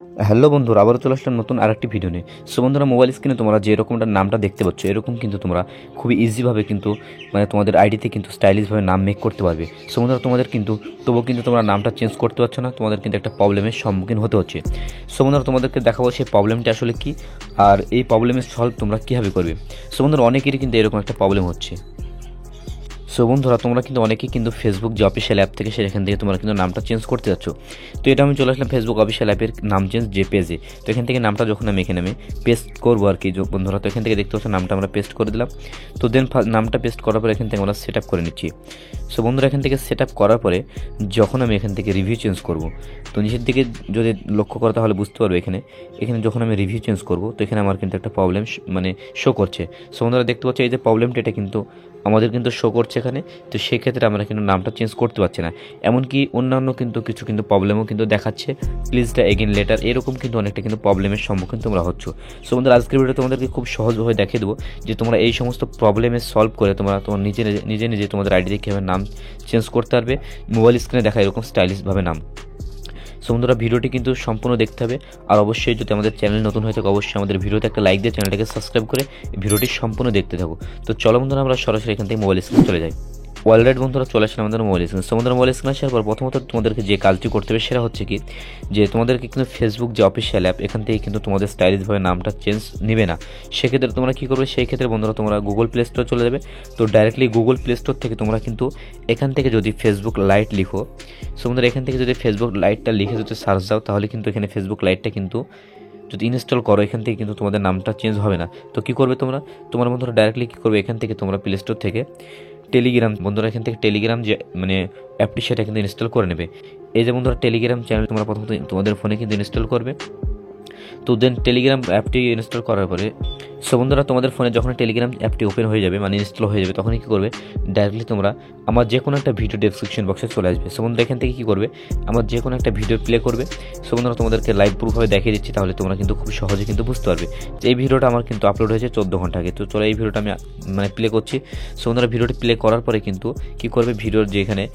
Hello বন্ধুরা, আবারও চলে আসলাম নতুন আরেকটি ভিডিও নিয়ে। সো বন্ধুরা, মোবাইল স্ক্রিনে তোমরা যে এরকমটা নামটা দেখতে পাচ্ছ, এরকম কিন্তু তোমরা খুবই ইজিভাবে কিন্তু তোমাদের আইডিতে কিন্তু স্টাইলিশভাবে নাম মেক করতে পারবে। সো বন্ধুরা, তোমাদের কিন্তু তবুও কিন্তু তোমরা নামটা চেঞ্জ করতে পারছো না, তোমাদের কিন্তু একটা প্রবলেমের সম্মুখীন হতে হচ্ছে। সো বন্ধুরা, তোমাদেরকে দেখাবো সেই প্রবলেমটা আসলে কী, আর এই প্রবলেমের সলভ তোমরা কীভাবে করবে। সো বন্ধুরা, অনেকেরই কিন্তু এরকম একটা প্রবলেম হচ্ছে। সো বন্ধুরা, তোমরা কিন্তু অনেকেই কিন্তু ফেসবুক যে অফিসিয়াল অ্যাপ থেকে সেখান থেকে তোমরা কিন্তু নামটা চেঞ্জ করতে যাচ্ছ। তো এটা আমি চলে আসলাম ফেসবুক অফিসিয়াল অ্যাপের নাম চেঞ্জ যে পেজে। তো এখান থেকে নামটা যখন আমি এখানে পেস্ট করবো আর কি বন্ধুরা, তো এখান থেকে দেখতে পাচ্ছ নামটা আমরা পেস্ট করে দিলাম। তো দেন নামটা পেস্ট করার পরে এখান থেকে আমরা সেট আপ করে নিচ্ছি। সো বন্ধুরা, এখান থেকে সেট আপ করার পরে যখন আমি এখান থেকে রিভিউ চেঞ্জ করব, তো নিচের দিকে যদি লক্ষ্য করো তাহলে বুঝতে পারবে এখানে যখন আমি রিভিউ চেঞ্জ করব, তো এখানে আমার কিন্তু একটা প্রবলেম শো করছে। সো বন্ধুরা, দেখতে পাচ্ছ এই যে প্রবলেমটা, এটা কিন্তু আমাদের কিন্তু শো করছে এখানে। তো সেক্ষেত্রে আমরা কিন্তু নামটা চেঞ্জ করতে পারছি না। এমনকি অন্যান্য কিন্তু কিছু কিন্তু প্রবলেমও কিন্তু দেখাচ্ছে, প্লিজ দ্য এগেন লেটার, এরকম কিন্তু অনেকটা কিন্তু প্রবলেমের সম্মুখীন তোমরা হচ্ছ। সো বন্ধুরা, আজকের ভিডিওতে তোমাদেরকে খুব সহজভাবে দেখিয়ে দেবো যে তোমরা এই সমস্ত প্রবলেমের সলভ করে তোমার নিজে তোমাদের আইডিতে কীভাবে নাম চেঞ্জ করতে পারবে, মোবাইল স্ক্রিনে দেখা এরকম স্টাইলিশভাবে নাম। সো বন্ধুরা, ভিডিওটি কিন্তু সম্পূর্ণ দেখতে হবে। আর অবশ্যই যদি আমাদের চ্যানেল নতুন হয়ে থাকে, অবশ্যই আমাদের ভিডিওতে একটা লাইক দিয়ে চ্যানেলটাকে সাবস্ক্রাইব করে ভিডিওটি সম্পূর্ণ দেখতে থাকো। তো চলো বন্ধুরা, আমরা সরাসরি এখান থেকে মোবাইল স্ক্রিনে চলে যাই। অলরেডি বন্ধুরা চলে আসলে আমাদের মোবাইল স্ক্রিন। সো বন্ধুরা, মোবাইল স্ক্রিনে আসার পর প্রথমত তোমাদেরকে যে কাজটি করতে হবে সেটা হচ্ছে কি, যে তোমাদেরকে কিন্তু ফেসবুক যে অফিসিয়াল অ্যাপ, এখান থেকে কিন্তু তোমাদের স্টাইলিশভাবে নামটা চেঞ্জ নেবে না। সেক্ষেত্রে তোমরা কী করবে, সেই ক্ষেত্রে বন্ধুরা তোমরা গুগল প্লে স্টোরে চলে যাবে। তো ডাইরেক্টলি গুগল প্লে স্টোর থেকে তোমরা কিন্তু এখান থেকে যদি ফেসবুক লাইট লিখো, সো বন্ধুরা এখান থেকে যদি ফেসবুক লাইটটা লিখে যদি সার্চ দাও, তাহলে কিন্তু এখানে ফেসবুক লাইটটা কিন্তু যদি ইনস্টল করো, এখান থেকে কিন্তু তোমাদের নামটা চেঞ্জ হবে না। তো কী করবে তোমার বন্ধুরা ডাইরেক্টলি কী করবে, এখান থেকে তোমরা প্লে স্টোর থেকে টেলিগ্রাম, বন্ধুরা এখান থেকে টেলিগ্রাম যে অ্যাপটি সেটা কিন্তু ইনস্টল করে নেবে। এই যে বন্ধুরা, টেলিগ্রাম চ্যানেল তোমরা প্রথমত তোমাদের ফোনে কিন্তু ইনস্টল করবে। তো দেন টেলিগ্রাম অ্যাপটি ইনস্টল করার পরে, সো বন্ধুরা তোমাদের ফোনে যখন টেলিগ্রাম অ্যাপটি ওপেন হয়ে যাবে, ইনস্টল হয়ে যাবে, তখনই কী করবে, ডাইরেক্টলি তোমরা আমার যে কোনো একটা ভিডিও ডেসক্রিপশন বক্সে চলে আসবে। সো বন্ধুরা, এখান থেকে কী করবে, আমার যে কোনো একটা ভিডিও প্লে করবে। সো বন্ধুরা, তোমাদেরকে লাইভ প্রুফভাবে দেখিয়ে দিচ্ছি, তাহলে তোমরা কিন্তু খুব সহজে কিন্তু বুঝতে পারবে যে এই ভিডিওটা আমার কিন্তু আপলোড হয়েছে 14 ঘন্টা আগে। তো চলো এই ভিডিওটা আমি প্লে করছি। সো বন্ধুরা, ভিডিওটি প্লে করার পরে কিন্তু কী করবে, ভিডিওর যে এখানে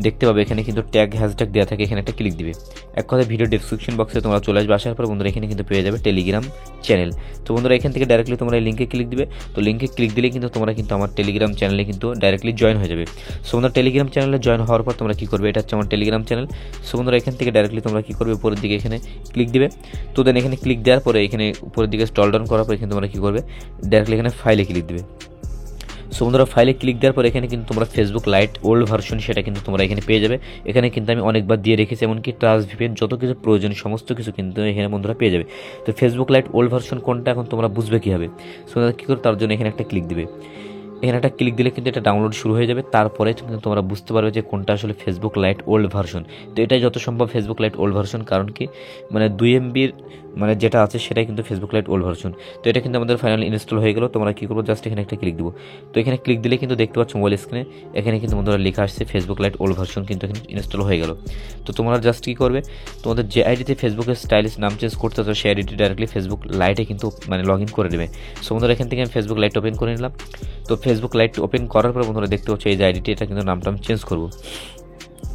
দেখতে পাবে এখানে কিন্তু ট্যাগ হ্যাশট্যাগ দেওয়া থাকে, এখানে একটা ক্লিক দিবে। এক কথায় ভিডিও ডেসক্রিপশন বক্সে তোমরা চলে আসবে। আসার পর বন্ধুরা এখানে কিন্তু পেয়ে যাবে টেলিগ্রাম চ্যানেল। তো বন্ধুরা, এখান থেকে ডাইরেক্টলি তোমরা এই লিঙ্কে ক্লিক দিবে। তো লিঙ্কে ক্লিক দিলে কিন্তু তোমরা কিন্তু আমার টেলিগ্রাম চ্যানেলে কিন্তু ডাইরেক্টলি জয়েন হয়ে যাবে। সো বন্ধুরা, টেলিগ্রাম চ্যানেলে জয়েন হওয়ার পর তোমরা কী করবে, এটা হচ্ছে আমার টেলিগ্রাম চ্যানেল। সো বন্ধুরা, এখান থেকে ডাইরেক্টলি তোমরা কী করবে, উপরের দিকে এখানে ক্লিক দিবে। তো দেন এখানে ক্লিক দেওয়ার পরে এখানে উপরের দিকে স্ক্রল ডাউন করার পর এখানে তোমরা কী করবে, ডাইরেক্টলি এখানে ফাইলে ক্লিক দিবে। সো বন্ধুরা, ফাইলে ক্লিক দেওয়ার পর এখানে কিন্তু তোমরা ফেসবুক লাইট ওল্ড ভার্সন সেটা কিন্তু তোমরা এখানে পেয়ে যাবে। এখানে কিন্তু আমি অনেকবার দিয়ে রেখেছি, এমনকি ট্রাস্ট ভিপিএন যত কিছু প্রয়োজন সমস্ত কিছু কিন্তু এখানে বন্ধুরা পেয়ে যাবে। তো ফেসবুক লাইট ওল্ড ভার্সন কোনটা এখন তোমরা বুঝবে কীভাবে, সো কী করে, তার জন্য এখানে একটা ক্লিক দিবে। এখানে একটা ক্লিক দিলে কিন্তু এটা ডাউনলোড শুরু হয়ে যাবে। তারপরে কিন্তু তোমরা বুঝতে পারবে যে কোনটা আসলে ফেসবুক লাইট ওল্ড ভার্সন। তো এটাই যত সম্ভব ফেসবুক লাইট ওল্ড ভার্সন, কারণ কি 2 MBর যেটা আছে সেটাই কিন্তু ফেসবুক লাইট ওল্ড ভার্সন। তো এটা কিন্তু আমাদের ফাইনালি ইনস্টল হয়ে গেল। তোমরা কী করবো, জাস্ট এখানে একটা ক্লিক দেবো। তো এখানে ক্লিক দিলে কিন্তু দেখতে পাচ্ছ মোবাইল স্ক্রিনে এখানে কিন্তু বন্ধুরা লেখা আসছে ফেসবুক লাইট ওল্ড ভার্সন কিন্তু এখানে ইনস্টল হয়ে গেল। তো তোমরা জাস্ট কী করবে, তোমাদের যে আইডিতে ফেসবুকের স্টাইলিশ নাম চেঞ্জ করতে চাও সেই আইডিটি ডাইরেক্টলি ফেসবুক লাইটে কিন্তু লগ ইন করে দেবে। সো বন্ধুরা, এখান থেকে আমি ফেসবুক লাইট ওপেন করে নিলাম। তো ফেসবুক লাইট ওপেন করার পর বন্ধুরা দেখতে পাচ্ছ এই যে আইডিটি, এটা কিন্তু নামটা আমি চেঞ্জ করবো।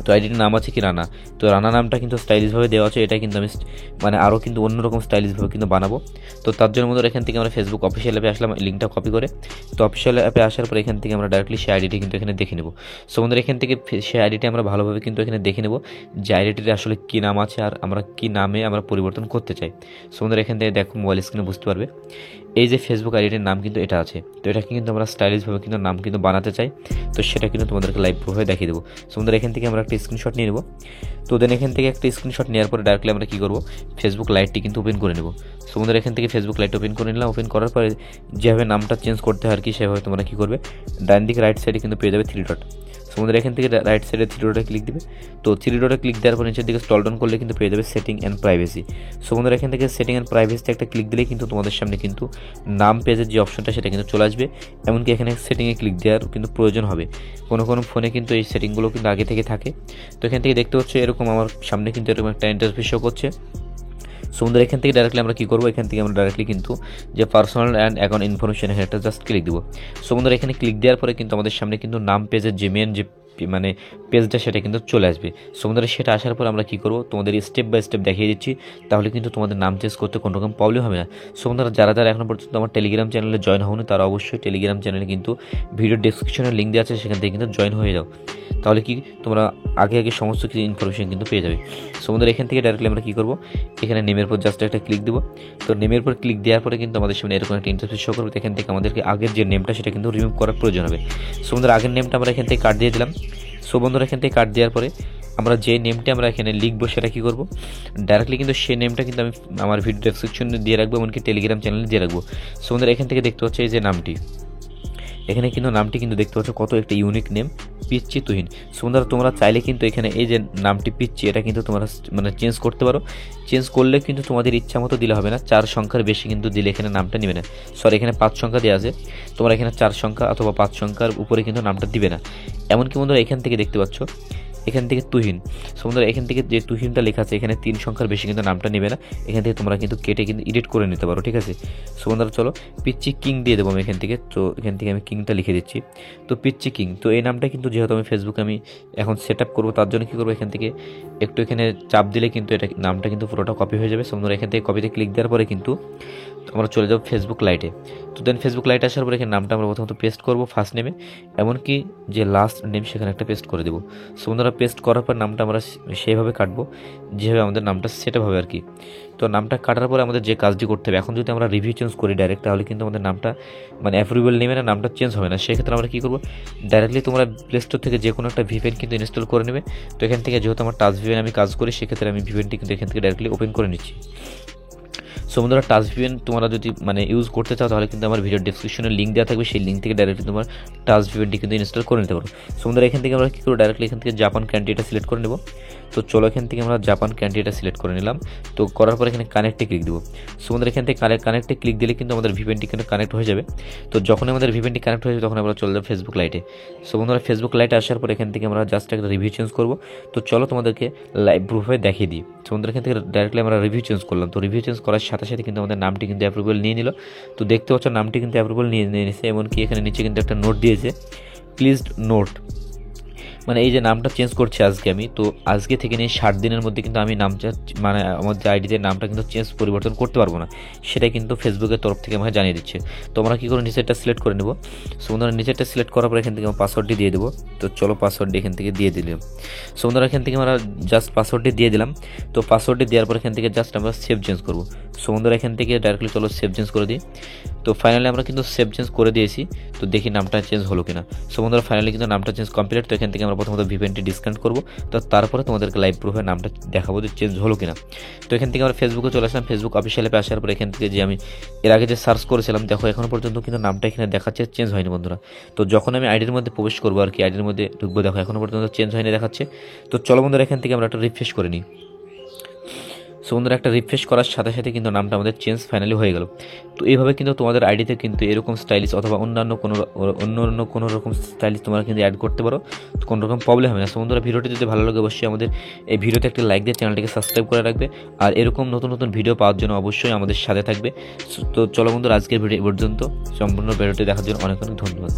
তো আইডিটির নাম আছে কি রানা। তো রানা নামটা কিন্তু স্টাইলিশভাবে দেওয়া আছে, এটা কিন্তু আমি আরও কিন্তু অন্যরকম স্টাইলিশভাবে কিন্তু বানাবো। তো তার জন্য বন্ধুরা এখান থেকে আমরা ফেসবুক অফিসিয়াল অ্যাপে আসলাম, লিঙ্কটা কপি করে। তো অফিসিয়াল অ্যাপে আসার পর এখান থেকে আমরা ডাইরেক্টলি সেই আইডিটি কিন্তু এখানে দেখে নেব। সো বন্ধুরা, এখান থেকে সেই আইডিটি আমরা ভালোভাবে কিন্তু এখানে দেখে নেব যে আইডিটির আসলে কী নাম আছে আর আমরা কী নামে আমরা পরিবর্তন করতে চাই। সো বন্ধুরা, এখান থেকে দেখো মোবাইল স্ক্রিনে বুঝতে পারবে এই যে ফেসবুক আইডিটির নাম কিন্তু এটা আছে। তো এটাকে কিন্তু আমরা স্টাইলিশভাবে কিন্তু নাম কিন্তু বানাতে চাই। তো সেটা কিন্তু তোমাদেরকে লাইভ প্রুফে দেখিয়ে দেবো। সো বন্ধুরা, এখান থেকে আমরা একটা স্ক্রিনশট নিয়ে নেব। তো দেন এখান থেকে একটা স্ক্রিনশট নেওয়ার পরে ডাইরেক্টলি আমরা কী করবো, ফেসবুক লাইটটি কিন্তু ওপেন করে নেব। সো বন্ধুরা, এখান থেকে ফেসবুক লাইট ওপেন করে নিলাম। ওপেন করার পরে যেভাবে নামটা চেঞ্জ করতে হয় আর কি, সেভাবে তোমরা কী করবে, ডান দিকে রাইট সাইডে কিন্তু পেয়ে যাবে 3 ডট। সো বন্ধুরা, এখান থেকে রাইট সাইডে 3 ডটে ক্লিক দিবে। তো 3 ডটে ক্লিক দেওয়ার পর নিচের দিকে স্ক্রল ডাউন করলে কিন্তু পেয়ে যাবে সেটিং অ্যান্ড প্রাইভেসি। সো বন্ধুরা, এখান থেকে সেটিং অ্যান্ড প্রাইভেসিতে একটা ক্লিক দিলেই কিন্তু তোমাদের সামনে কিন্তু নাম পেজের যে অপশনটা সেটা কিন্তু চলে আসবে। এমনকি এখানে সেটিংয়ে ক্লিক দেওয়ার কিন্তু প্রয়োজন হবে, কোনো ফোনে কিন্তু এই সেটিংগুলো কিন্তু আগে থেকে থাকে। তো এখান থেকে দেখতে হচ্ছে এরকম আমার সামনে কিন্তু এরকম একটা ইন্টারফেস শো করছে। সো বন্ধুরা, এখান থেকে ডাইরেক্টলি আমরা কী করবো, এখান থেকে আমরা ডাইরেক্টলি কিন্তু যে পার্সোনাল অ্যান্ড অ্যাকাউন্ট ইনফরমেশন এখানে একটা জাস্ট ক্লিক দেবো। সো বন্ধুরা, এখানে ক্লিক দেওয়ার পরে কিন্তু আমাদের সামনে কিন্তু নাম পেজের যে মেন যে মানে পেজটা সেটা কিন্তু চলে আসবে। সো বন্ধুরা সেটা আসার পর আমরা কী করবো তোমাদের স্টেপ বাই স্টেপ দেখিয়ে দিচ্ছি, তাহলে কিন্তু তোমাদের নাম চেঞ্জ করতে কোনো রকম প্রবলেম হবে না। সো বন্ধুরা যারা যারা এখনো পর্যন্ত আমার টেলিগ্রাম চ্যানেলে জয়েন হওনি তারা অবশ্যই টেলিগ্রাম চ্যানেলে কিন্তু ভিডিও ডেসক্রিপশনে লিঙ্ক দেওয়া আছে, সেখান থেকে কিন্তু জয়েন হয়ে যাও, তাহলে কি তোমরা আগে আগে সমস্ত কিছু ইনফরমেশন কিন্তু পেয়ে যাবে। সো বন্ধুরা এখান থেকে ডাইরেক্টলি আমরা কী করবো, এখানে নেমের পর জাস্ট একটা ক্লিক দেবো। তো নেমের পর ক্লিক দেওয়ার পরে কিন্তু আমাদের সামনে এরকম একটা ইন্টারফেস শো করবে। এখান থেকে আমাদেরকে আগের যে নেমটা সেটা কিন্তু রিমুভ করার প্রয়োজন হবে। সো বন্ধুরা আগের নেমটা আমরা এখান থেকে কাট দিয়ে দিলাম। সো বন্ধুরা এখান থেকে কাট দেওয়ার পরে আমরা যে নেমটা আমরা এখানে লিখবো সেটা কী করবো, ডাইরেক্টলি কিন্তু সেই নেমটা কিন্তু আমি আমার ভিডিও ডেসক্রিপশনে দিয়ে রাখবো, এমনকি টেলিগ্রাম চ্যানেলে দিয়ে রাখবো। সো বন্ধুরা এখান থেকে দেখতে হচ্ছে এই যে নামটি, এখানে কিন্তু নামটি কিন্তু দেখতে পাচ্ছ কত একটা ইউনিক নেম, পিচ্চি তুহিন। সো বন্ধুরা তোমরা চাইলে কিন্তু এখানে এই যে নামটি পিচ্চি এটা কিন্তু তোমরা মানে চেঞ্জ করতে পারো। চেঞ্জ করলে কিন্তু তোমাদের ইচ্ছা মতো দিলে হবে না, 4 সংখ্যার বেশি কিন্তু দিলে এখানে নামটা নেবে না। সরি এখানে 5 সংখ্যা দেওয়া আছে, তোমরা এখানে 4 সংখ্যা অথবা 5 সংখ্যার উপরে কিন্তু নামটা দিবে না। এমনকি বন্ধুরা এখান থেকে দেখতে পাচ্ছ এখান থেকে তুহিন। সো বন্ধুরা এখান থেকে যে তুহিনটা লেখা আছে এখানে 3 সংখ্যার বেশি কিন্তু নামটা নেবে না, এখান থেকে তোমরা কিন্তু কেটে কিন্তু এডিট করে নিতে পারো, ঠিক আছে। সো বন্ধুরা চলো পিচ্চি কিং দিয়ে দেবো আমি এখান থেকে। তো এখান থেকে আমি কিংটা লিখে দিচ্ছি। তো পিচ্চি কিং, তো এই নামটা কিন্তু যেহেতু আমি ফেসবুকে আমি এখন সেট আপ করবো, তার জন্য কী করবো এখান থেকে একটু এখানে চাপ দিলে কিন্তু এটা নামটা কিন্তু পুরোটা কপি হয়ে যাবে। সো বন্ধুরা এখান থেকে কপিতে ক্লিক দেওয়ার পরে কিন্তু আমরা চলে যাবো ফেসবুক লাইটে। তো দেন ফেসবুক লাইটে আসার পরে এখানে নামটা আমরা প্রথমত পেস্ট করবো ফার্স্ট নেমে, এমনকি যে লাস্ট নেম সেখানে একটা পেস্ট করে দেবো। সো বন্ধুরা পেস্ট করার পর নামটা আমরা সেইভাবে কাটবো যেভাবে আমাদের নামটা সেট আপ হবে আর কি। তো নামটা কাটার পরে আমাদের যে কাজটি করতে হবে, এখন যদি আমরা রিভিউ চেঞ্জ করি ডাইরেক্ট, তাহলে কিন্তু আমাদের নামটা মানে অ্যাপ্রুভেল নেমে না নামটা চেঞ্জ হবে না। সেক্ষেত্রে আমরা কী করবো, ডাইরেক্টলি তোমরা প্লে স্টোর থেকে যে কোনো একটা ভিপিএন কিন্তু ইনস্টল করে নেবে। তো এখান থেকে যেহেতু আমার টাচ ভিপিএন আমি কাজ করি, সেক্ষেত্রে আমি ভিপিএনটি কিন্তু এখান থেকে ডাইরেক্টলি ওপেন করে নিচ্ছি। সো বন্ধুরা টাচ ভিপিএন তোমরা যদি মানে ইউজ করতে চাও তাহলে কিন্তু আমার ভিডিও ডেসক্রিপশনে লিঙ্ক দেওয়া থাকবে, সেই লিঙ্ক থেকে ডাইরেক্টলি তোমার টাচ ভিপিএনটি কিন্তু ইনস্টল করে নিতে পারো। সো বন্ধুরা এখান থেকে আমরা কী করবো, ডাইরেক্টলি এখান থেকে জাপান কান্ট্রিটা সিলেক্ট করে নেব। তো চলো এখান থেকে আমরা জাপান কান্ট্রিটা সিলেক্ট করে নিলাম। তো করার পর এখানে কানেক্টে ক্লিক দেবো। সো বন্ধুরা এখান থেকে কানেক্টে ক্লিক দিলে কিন্তু আমাদের ভিপিএনটি কিন্তু কানেক্ট হয়ে যাবে। তো যখন আমাদের ভিপিএনটি কানেক্ট হয়ে যাবে তখন আমরা চলে যাবো ফেসবুক লাইটে। সো বন্ধুরা ফেসবুক লাইটে আসার পর এখান থেকে আমরা জাস্ট একটা রিভিউ চেঞ্জ করবো। তো চলো তোমাদেরকে লাইভ প্রুফে দেখিয়ে দিই। সো বন্ধুরা এখান থেকে ডাইরেক্টলি আমরা রিভিউ চেঞ্জ করলাম। তো রিভিউ চেঞ্জ করার সাথে সাথে কিন্তু আমাদের নামটি কিন্তু অ্যাপ্রুভেল নিয়ে নিল। তো দেখতে পাচ্ছ নামটি কিন্তু অ্যাপ্রুভেল নিয়ে নিয়েছে, এমনকি এখানে নিচে কিন্তু একটা নোট দিয়েছে, প্লিজ নোট, মানে এই যে নামটা চেঞ্জ করছি আজকে আমি, তো আজকে থেকে নিয়ে 60 দিনের মধ্যে কিন্তু আমি নামটা মানে আমার যে আইডিতে নামটা কিন্তু পরিবর্তন করতে পারবো না, সেটা কিন্তু ফেসবুকের তরফ থেকে আমাকে জানিয়ে দিচ্ছে। তো আমরা কী করে নিচেরটা সিলেক্ট করে নেব। সো বন্ধুরা নিচেরটা সিলেক্ট করার পর এখান থেকে আমার পাসওয়ার্ডটি দিয়ে দেবো। তো চলো পাসওয়ার্ডটি এখান থেকে দিয়ে দিলাম। সো বন্ধুরা এখান থেকে আমরা জাস্ট পাসওয়ার্ডটি দিয়ে দিলাম। তো পাসওয়ার্ডটি দেওয়ার পর এখান থেকে জাস্ট আমরা সেভ চেঞ্জ করবো। সো বন্ধুরা এখান থেকে ডাইরেক্টলি চলো সেভ চেঞ্জ করে দিই। তো ফাইনালি আমরা কিন্তু সেভ চেঞ্জ করে দিয়েছি। তো দেখি নামটা চেঞ্জ হলো কিনা। সো বন্ধুরা ফাইনালি কিন্তু নামটা চেঞ্জ কমপ্লিট। তো এখান থেকে আমরা প্রথমত ভিপিএনটি ডিসকানেক্ট করবো, তো তারপরে তোমাদেরকে লাইভ প্রুফে নামটা দেখাবো যে চেঞ্জ হলো কিনা। তো এখান থেকে আমরা ফেসবুকে চলে আসলাম। ফেসবুক অফিসিয়াল অ্যাপে আসার পর এখান থেকে যে আমি এর আগে যে সার্চ করেছিলাম, দেখো এখনো পর্যন্ত কিন্তু নামটা এখানে দেখাচ্ছে চেঞ্জ হয়নি বন্ধুরা। তো যখন আমি আইডির মধ্যে প্রবেশ করবো আর কি, আইডির মধ্যে ঢুকবো, দেখো এখনো পর্যন্ত চেঞ্জ হয়নি দেখাচ্ছে। তো চলো বন্ধুরা এখান থেকে আমরা একটা রিফ্রেশ করে নিই। সো বন্ধুরা একটা রিফ্রেশ করার সাথে সাথে কিন্তু নামটা আমাদের চেঞ্জ ফাইনালি হয়ে গেল। তো এইভাবে কিন্তু তোমাদের আইডিতে কিন্তু এরকম স্টাইলিশ অথবা অন্য কোনো রকম স্টাইলিশ তোমরা কিন্তু অ্যাড করতে পারো, তো কোনো রকম প্রবলেম হবে না। সো বন্ধুরা ভিডিওটি যদি ভালো লাগে অবশ্যই আমাদের এই ভিডিওতে একটা লাইক দিয়ে চ্যানেলটিকে সাবস্ক্রাইব করে রাখবে, আর এরকম নতুন নতুন ভিডিও পাওয়ার জন্য অবশ্যই আমাদের সাথে থাকবে। তো চলো বন্ধুরা আজকের ভিডিও পর্যন্ত, সম্পূর্ণ ভিডিওটি দেখার জন্য অনেক অনেক ধন্যবাদ।